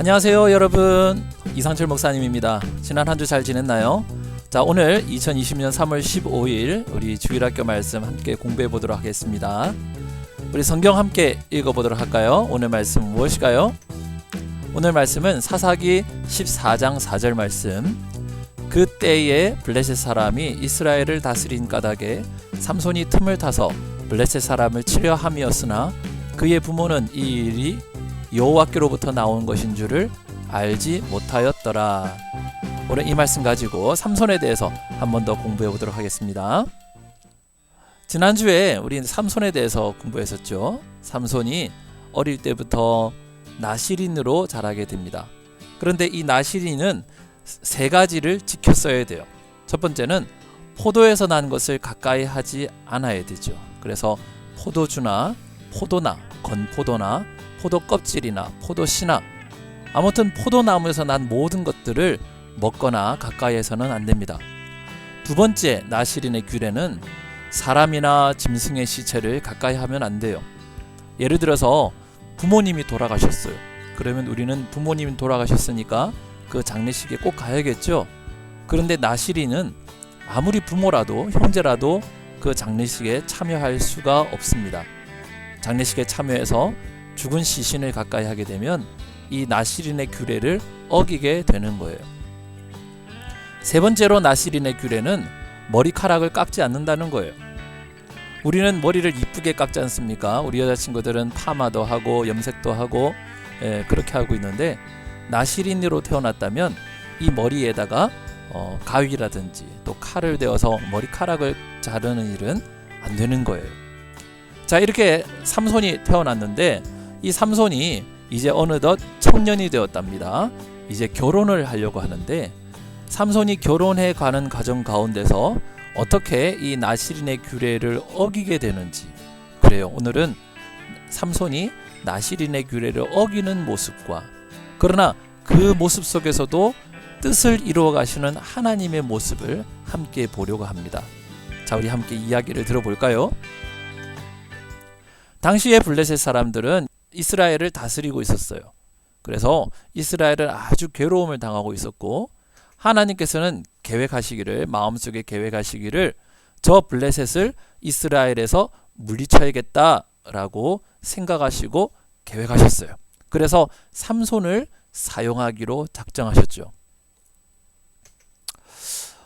안녕하세요 여러분, 이상철 목사님입니다. 지난 한 주 잘 지냈나요? 자, 오늘 2020년 3월 15일 우리 주일학교 말씀 함께 공부해 보도록 하겠습니다. 우리 성경 함께 읽어보도록 할까요? 오늘 말씀 무엇일까요? 오늘 말씀은 사사기 14장 4절 말씀. 그때에 블레셋 사람이 이스라엘을 다스린 까닭에 삼손이 틈을 타서 블레셋 사람을 치려 함이었으나 그의 부모는 이 일이 여호와께로부터 나온 것인 줄을 알지 못하였더라. 오늘 이 말씀 가지고 삼손에 대해서 한 번 더 공부해 보도록 하겠습니다. 지난주에 우리는 삼손에 대해서 공부했었죠. 삼손이 어릴 때부터 나실인으로 자라게 됩니다. 그런데 이 나실인은 세 가지를 지켰어야 돼요. 첫 번째는 포도에서 난 것을 가까이 하지 않아야 되죠. 그래서 포도주나 포도나 건포도나 포도 껍질이나 포도씨나 아무튼 포도나무에서 난 모든 것들을 먹거나 가까이에서는 안 됩니다. 두 번째 나실인의 규례는 사람이나 짐승의 시체를 가까이 하면 안 돼요. 예를 들어서 부모님이 돌아가셨어요. 그러면 우리는 부모님이 돌아가셨으니까 그 장례식에 꼭 가야겠죠. 그런데 나실인은 아무리 부모라도 형제라도 그 장례식에 참여할 수가 없습니다. 장례식에 참여해서 죽은 시신을 가까이 하게 되면 이 나실인의 규례를 어기게 되는 거예요. 세 번째로 나실인의 규례는 머리카락을 깎지 않는다는 거예요. 우리는 머리를 이쁘게 깎지 않습니까? 우리 여자친구들은 파마도 하고 염색도 하고 그렇게 하고 있는데 나실인으로 태어났다면 이 머리에다가 가위라든지 또 칼을 대어서 머리카락을 자르는 일은 안 되는 거예요. 자, 이렇게 삼손이 태어났는데 이 삼손이 이제 어느덧 청년이 되었답니다. 이제 결혼을 하려고 하는데 삼손이 결혼해 가는 과정 가운데서 어떻게 이 나실인의 규례를 어기게 되는지, 그래요. 오늘은 삼손이 나실인의 규례를 어기는 모습과 그러나 그 모습 속에서도 뜻을 이루어 가시는 하나님의 모습을 함께 보려고 합니다. 자, 우리 함께 이야기를 들어볼까요? 당시의 블레셋 사람들은 이스라엘을 다스리고 있었어요. 그래서 이스라엘은 아주 괴로움을 당하고 있었고 하나님께서는 마음속에 계획하시기를 저 블레셋을 이스라엘에서 물리쳐야겠다라고 생각하시고 계획하셨어요. 그래서 삼손을 사용하기로 작정하셨죠.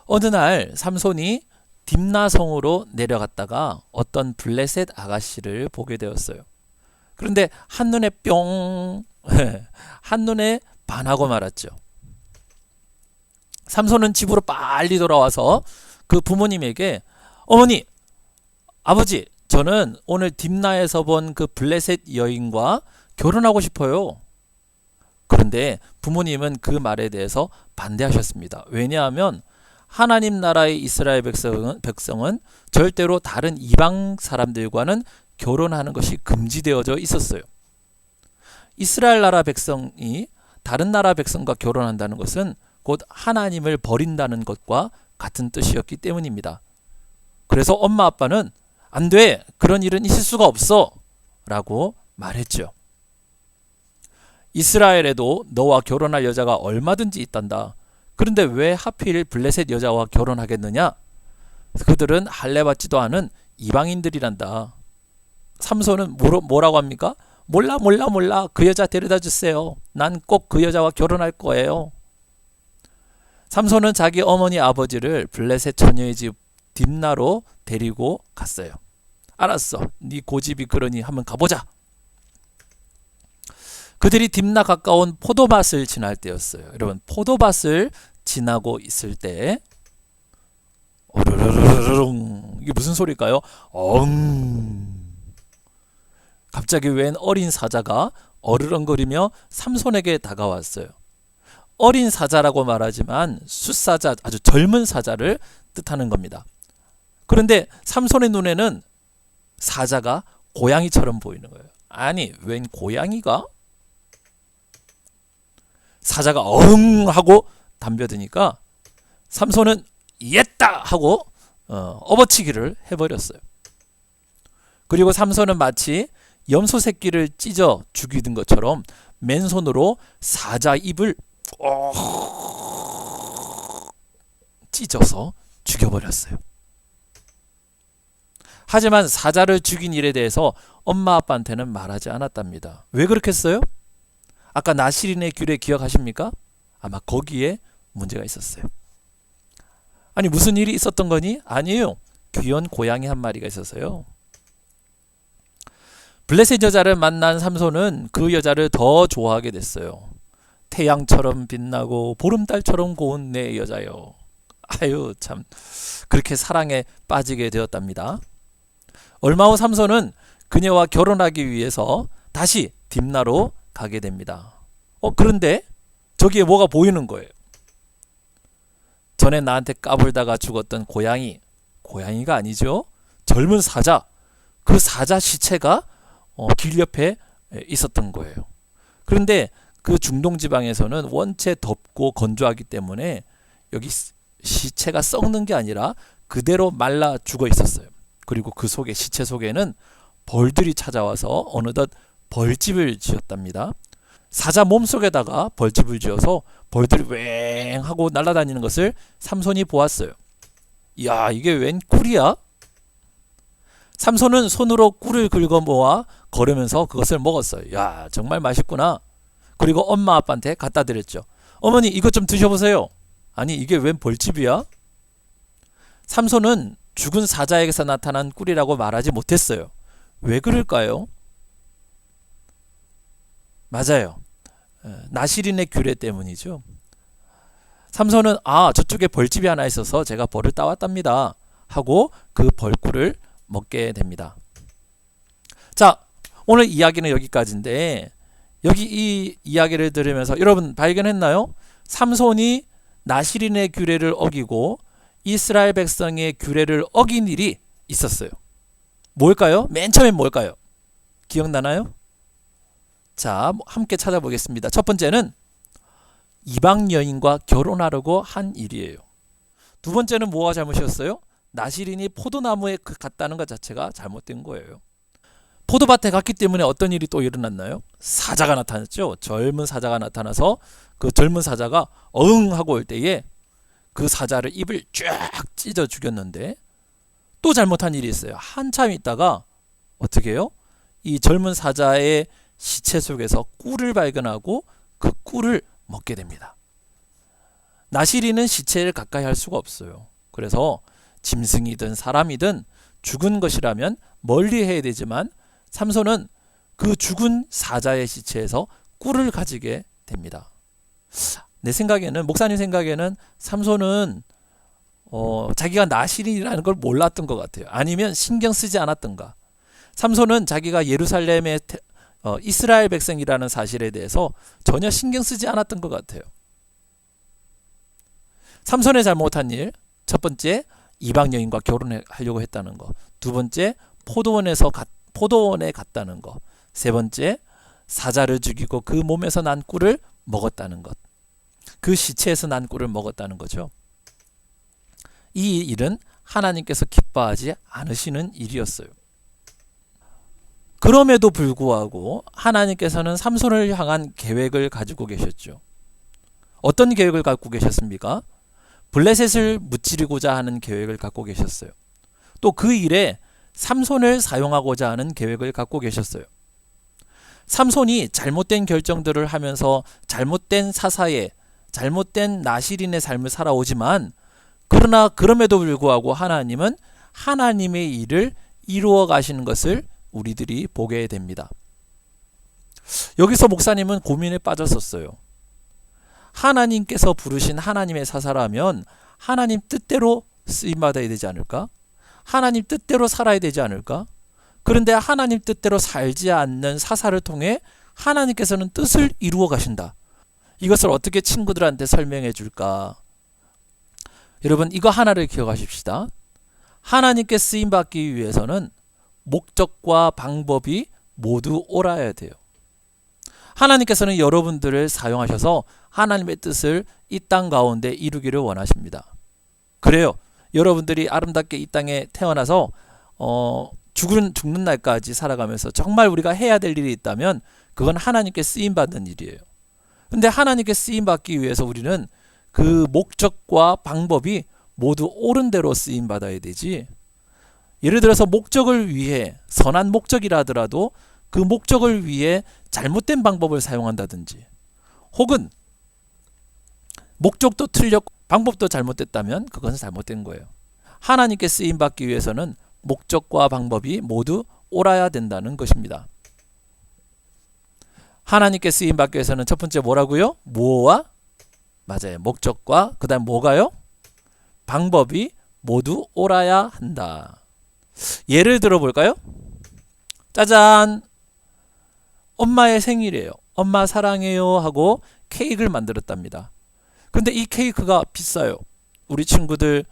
어느 날 삼손이 딥나성으로 내려갔다가 어떤 블레셋 아가씨를 보게 되었어요. 그런데 한눈에 뿅 한눈에 반하고 말았죠. 삼손은 집으로 빨리 돌아와서 그 부모님에게 어머니, 아버지, 저는 오늘 딥나에서 본 그 블레셋 여인과 결혼하고 싶어요. 그런데 부모님은 그 말에 대해서 반대하셨습니다. 왜냐하면 하나님 나라의 이스라엘 백성은 절대로 다른 이방 사람들과는 결혼하는 것이 금지되어져 있었어요. 이스라엘 나라 백성이 다른 나라 백성과 결혼한다는 것은 곧 하나님을 버린다는 것과 같은 뜻이었기 때문입니다. 그래서 엄마 아빠는 안 돼, 그런 일은 있을 수가 없어 라고 말했죠. 이스라엘에도 너와 결혼할 여자가 얼마든지 있단다. 그런데 왜 하필 블레셋 여자와 결혼하겠느냐? 그들은 할례받지도 않은 이방인들이란다. 삼손은 뭐라고 합니까? 몰라, 그 여자 데려다 주세요. 난 꼭 그 여자와 결혼할 거예요. 삼손은 자기 어머니 아버지를 블레셋 처녀의 집 딥나로 데리고 갔어요. 알았어, 네 고집이 그러니 한번 가보자. 그들이 딥나 가까운 포도밭을 지날 때였어요. 여러분, 포도밭을 지나고 있을 때 이게 무슨 소리일까요? 갑자기 웬 어린 사자가 어르렁거리며 삼손에게 다가왔어요. 어린 사자라고 말하지만 숫사자, 아주 젊은 사자를 뜻하는 겁니다. 그런데 삼손의 눈에는 사자가 고양이처럼 보이는 거예요. 아니, 웬 고양이가? 사자가 하고 덤벼드니까 삼손은 이했다 하고 업어치기를 해버렸어요. 그리고 삼손은 마치 염소 새끼를 찢어 죽이는 것처럼 맨손으로 사자 입을 찢어서 죽여버렸어요. 하지만 사자를 죽인 일에 대해서 엄마 아빠한테는 말하지 않았답니다. 왜 그렇게 했어요? 아까 나시린의 규례 기억하십니까? 아마 거기에 문제가 있었어요. 아니 무슨 일이 있었던 거니? 아니에요. 귀여운 고양이 한 마리가 있었어요. 블레셋 여자를 만난 삼손은 그 여자를 더 좋아하게 됐어요. 태양처럼 빛나고 보름달처럼 고운 내 여자요. 아유 참 그렇게 사랑에 빠지게 되었답니다. 얼마 후 삼손은 그녀와 결혼하기 위해서 다시 딥나로 가게 됩니다. 그런데 저기에 뭐가 보이는 거예요. 전에 나한테 까불다가 죽었던 고양이가 아니죠. 젊은 사자, 그 사자 시체가 길 옆에 있었던 거예요. 그런데 그 중동 지방에서는 원체 덥고 건조하기 때문에 여기 시체가 썩는 게 아니라 그대로 말라 죽어 있었어요. 그리고 그 속에 시체 속에는 벌들이 찾아와서 어느덧 벌집을 지었답니다. 사자 몸속에다가 벌집을 지어서 벌들이 웽 하고 날아다니는 것을 삼손이 보았어요. 이야 이게 웬 꿀이야? 삼손은 손으로 꿀을 긁어 모아 거르면서 그것을 먹었어요. 야 정말 맛있구나. 그리고 엄마 아빠한테 갖다 드렸죠. 어머니 이것 좀 드셔보세요. 아니 이게 웬 벌집이야? 삼손은 죽은 사자에게서 나타난 꿀이라고 말하지 못했어요. 왜 그럴까요? 맞아요. 나시린의 규례 때문이죠. 삼손은 저쪽에 벌집이 하나 있어서 제가 벌을 따왔답니다 하고 그 벌꿀을 먹게 됩니다. 자 오늘 이야기는 여기까지인데 여기 이 이야기를 들으면서 여러분 발견했나요? 삼손이 나시린의 규례를 어기고 이스라엘 백성의 규례를 어긴 일이 있었어요. 뭘까요? 맨 처음엔 뭘까요? 기억나나요? 자 함께 찾아보겠습니다. 첫 번째는 이방 여인과 결혼하려고 한 일이에요. 두 번째는 뭐가 잘못이었어요? 나시린이 포도나무에 갔다는 것 자체가 잘못된 거예요. 포도밭에 갔기 때문에 어떤 일이 또 일어났나요? 사자가 나타났죠. 젊은 사자가 나타나서 그 젊은 사자가 어흥 하고 올 때에 그 사자를 입을 쫙 찢어 죽였는데 또 잘못한 일이 있어요. 한참 있다가 어떻게 해요? 이 젊은 사자의 시체 속에서 꿀을 발견하고 그 꿀을 먹게 됩니다. 나시린은 시체를 가까이 할 수가 없어요. 그래서 짐승이든 사람이든 죽은 것이라면 멀리 해야 되지만 삼손은 그 죽은 사자의 시체에서 꿀을 가지게 됩니다. 내 생각에는 목사님 생각에는 삼손은 자기가 나시린이라는 걸 몰랐던 것 같아요. 아니면 신경 쓰지 않았던가. 삼손은 자기가 예루살렘의 이스라엘 백성이라는 사실에 대해서 전혀 신경 쓰지 않았던 것 같아요. 삼손의 잘못한 일, 첫 번째 이방 여인과 결혼하려고 했다는 거, 두 번째 포도원에 갔다는 거, 세 번째 사자를 죽이고 그 몸에서 난 꿀을 먹었다는 것, 그 시체에서 난 꿀을 먹었다는 거죠. 이 일은 하나님께서 기뻐하지 않으시는 일이었어요. 그럼에도 불구하고 하나님께서는 삼손을 향한 계획을 가지고 계셨죠. 어떤 계획을 갖고 계셨습니까? 블레셋을 무찌르고자 하는 계획을 갖고 계셨어요. 또 그 일에 삼손을 사용하고자 하는 계획을 갖고 계셨어요. 삼손이 잘못된 결정들을 하면서 잘못된 사사의 잘못된 나시린의 삶을 살아오지만 그러나 그럼에도 불구하고 하나님은 하나님의 일을 이루어 가시는 것을 우리들이 보게 됩니다. 여기서 목사님은 고민에 빠졌었어요. 하나님께서 부르신 하나님의 사사라면 하나님 뜻대로 쓰임받아야 되지 않을까? 하나님 뜻대로 살아야 되지 않을까? 그런데 하나님 뜻대로 살지 않는 사사를 통해 하나님께서는 뜻을 이루어 가신다. 이것을 어떻게 친구들한테 설명해 줄까? 여러분 이거 하나를 기억하십시다. 하나님께 쓰임받기 위해서는 목적과 방법이 모두 옳아야 돼요. 하나님께서는 여러분들을 사용하셔서 하나님의 뜻을 이 땅 가운데 이루기를 원하십니다. 그래요. 여러분들이 아름답게 이 땅에 태어나서 죽는 날까지 살아가면서 정말 우리가 해야 될 일이 있다면 그건 하나님께 쓰임받는 일이에요. 근데 하나님께 쓰임받기 위해서 우리는 그 목적과 방법이 모두 옳은 대로 쓰임받아야 되지. 예를 들어서 목적을 위해, 선한 목적이라 하더라도 그 목적을 위해 잘못된 방법을 사용한다든지, 혹은 목적도 틀렸고 방법도 잘못됐다면 그것은 잘못된 거예요. 하나님께 쓰임받기 위해서는 목적과 방법이 모두 옳아야 된다는 것입니다. 하나님께 쓰임받기 위해서는 첫 번째 뭐라고요? 뭐와? 맞아요. 목적과 그 다음 뭐가요? 방법이 모두 옳아야 한다. 예를 들어 볼까요? 짜잔! 엄마의 생일이에요. 엄마 사랑해요 하고 케이크를 만들었답니다. 근데 이 케이크가 비싸요. 우리 친구들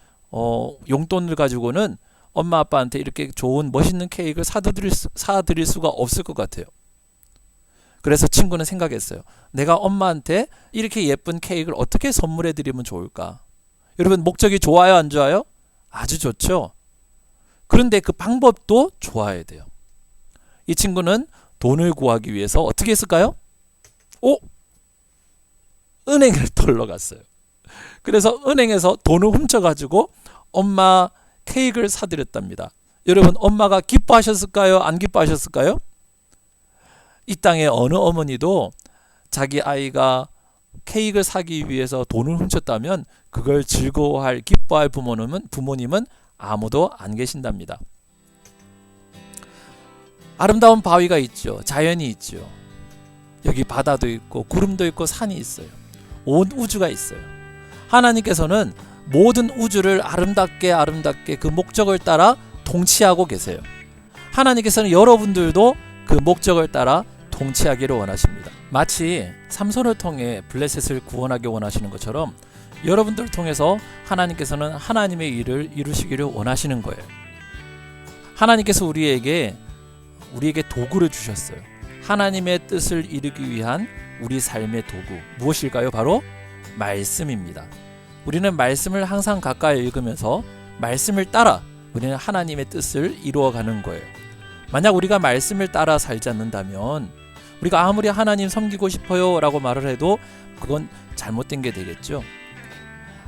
용돈을 가지고는 엄마 아빠한테 이렇게 좋은 멋있는 케이크를 사드릴 수가 없을 것 같아요. 그래서 친구는 생각했어요. 내가 엄마한테 이렇게 예쁜 케이크를 어떻게 선물해 드리면 좋을까? 여러분, 목적이 좋아요, 안 좋아요? 아주 좋죠. 그런데 그 방법도 좋아야 돼요. 이 친구는 돈을 구하기 위해서 어떻게 했을까요? 은행을 털러 갔어요. 그래서 은행에서 돈을 훔쳐가지고 엄마 케이크를 사드렸답니다. 여러분, 엄마가 기뻐하셨을까요? 안 기뻐하셨을까요? 이 땅의 어느 어머니도 자기 아이가 케이크를 사기 위해서 돈을 훔쳤다면 그걸 즐거워할, 기뻐할 부모님은 아무도 안 계신답니다. 아름다운 바위가 있죠. 자연이 있죠. 여기 바다도 있고 구름도 있고 산이 있어요. 온 우주가 있어요. 하나님께서는 모든 우주를 아름답게 그 목적을 따라 통치하고 계세요. 하나님께서는 여러분들도 그 목적을 따라 통치하기를 원하십니다. 마치 삼손을 통해 블레셋을 구원하기 원하시는 것처럼 여러분들을 통해서 하나님께서는 하나님의 일을 이루시기를 원하시는 거예요. 하나님께서 우리에게 도구를 주셨어요. 하나님의 뜻을 이루기 위한 우리 삶의 도구, 무엇일까요? 바로 말씀입니다. 우리는 말씀을 항상 가까이 읽으면서 말씀을 따라 우리는 하나님의 뜻을 이루어가는 거예요. 만약 우리가 말씀을 따라 살지 않는다면, 우리가 아무리 하나님 섬기고 싶어요 라고 말을 해도 그건 잘못된 게 되겠죠.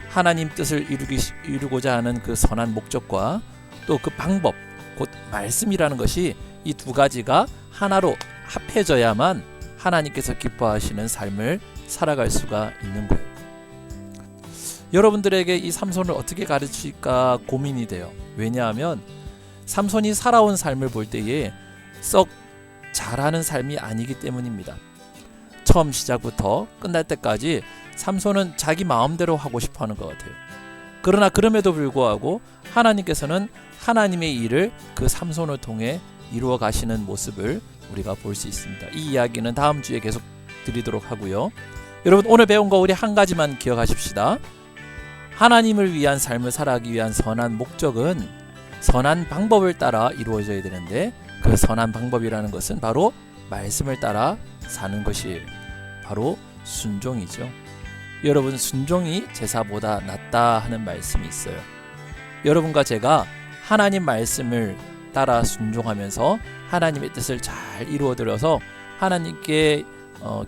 하나님 뜻을 이루고자 하는 그 선한 목적과 또 그 방법, 곧 말씀이라는 것이 이 두 가지가 하나로 합해져야만 하나님께서 기뻐하시는 삶을 살아갈 수가 있는 거예요. 여러분들에게 이 삼손을 어떻게 가르칠까 고민이 돼요. 왜냐하면 삼손이 살아온 삶을 볼 때에 썩 잘하는 삶이 아니기 때문입니다. 처음 시작부터 끝날 때까지 삼손은 자기 마음대로 하고 싶어 하는 것 같아요. 그러나 그럼에도 불구하고 하나님께서는 하나님의 일을 그 삼손을 통해 이루어 가시는 모습을 우리가 볼 수 있습니다. 이 이야기는 다음 주에 계속 드리도록 하고요. 여러분, 오늘 배운 거 우리 한 가지만 기억하십시다. 하나님을 위한 삶을 살아가기 위한 선한 목적은 선한 방법을 따라 이루어져야 되는데, 그 선한 방법이라는 것은 바로 말씀을 따라 사는 것이에요. 바로 순종이죠. 여러분, 순종이 제사보다 낫다 하는 말씀이 있어요. 여러분과 제가 하나님 말씀을 따라 순종하면서 하나님의 뜻을 잘 이루어들어서 하나님께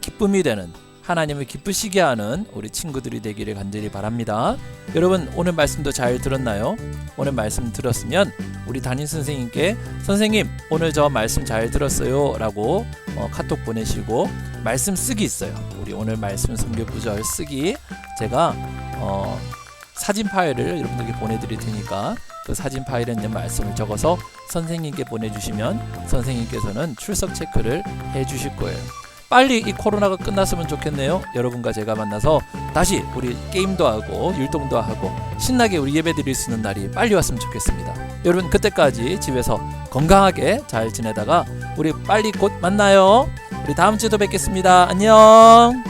기쁨이 되는, 하나님을 기쁘시게 하는 우리 친구들이 되기를 간절히 바랍니다. 여러분, 오늘 말씀도 잘 들었나요? 오늘 말씀 들었으면 우리 담임 선생님께 선생님 오늘 저 말씀 잘 들었어요 라고 카톡 보내시고, 말씀 쓰기 있어요. 우리 오늘 말씀 성경 구절 쓰기 제가 사진 파일을 여러분들께 보내드릴 테니까 그 사진 파일에 있는 말씀을 적어서 선생님께 보내주시면 선생님께서는 출석 체크를 해주실 거예요. 빨리 이 코로나가 끝났으면 좋겠네요. 여러분과 제가 만나서 다시 우리 게임도 하고 율동도 하고 신나게 우리 예배 드릴 수 있는 날이 빨리 왔으면 좋겠습니다. 여러분, 그때까지 집에서 건강하게 잘 지내다가 우리 빨리 곧 만나요. 우리 다음 주에도 뵙겠습니다. 안녕.